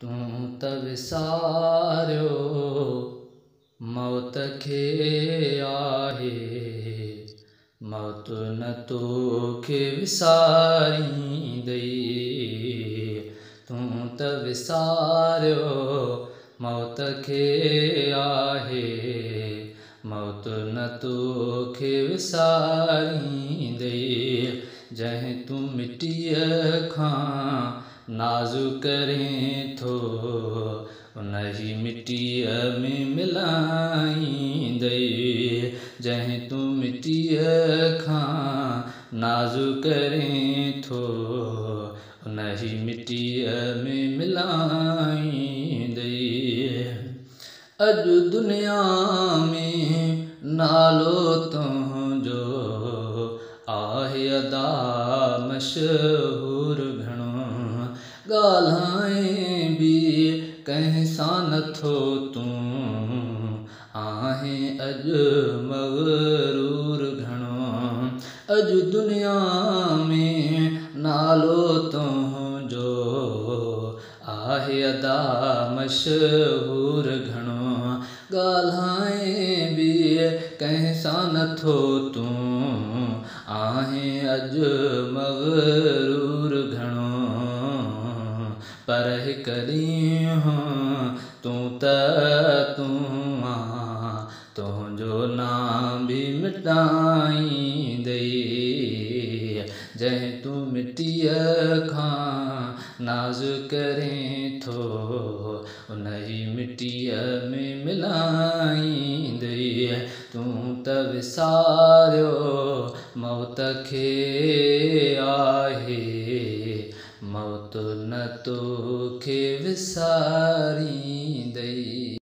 तूं त विसारियो मौत खे आहे, मौत न तोखे विसारींदई। तूं त विसारियो मौत खे आहे, मौत न तोखे विसारींदई। जंहिं तूं मिटीअ खां नाज़ु करें थो, उन ही मिटीअ में मिलाईंदई। जंहिं तूं मिटीअ खां नाज़ु करें थो, उन ही मिटीअ में मिलाईंदई। अॼु दुनिया में नालो तुंहिंजो आहे अदा मशहूर घणो, ॻाल्हाए बि कंहिं सां नथो तूं आहे अॼु मग़रूर घणो। अॼु दुनिया में नालो तुंहिंजो आहे अदा मशहूर घणो, ॻाल्हाए बि कंहिं सां नथो तूं आहे अॼु मग़रूर घणो। पर हिक ॾींहुं तूं तुंहिंजो नाम बि मिटाईंदई। जंहिं तूं मिटीअ खां नाज़ु करें थो, उन ही मिटीअ में मिलाईंदई। तूं त विसारियो मौत खे आहे, मौत न तोखे विसारींदई।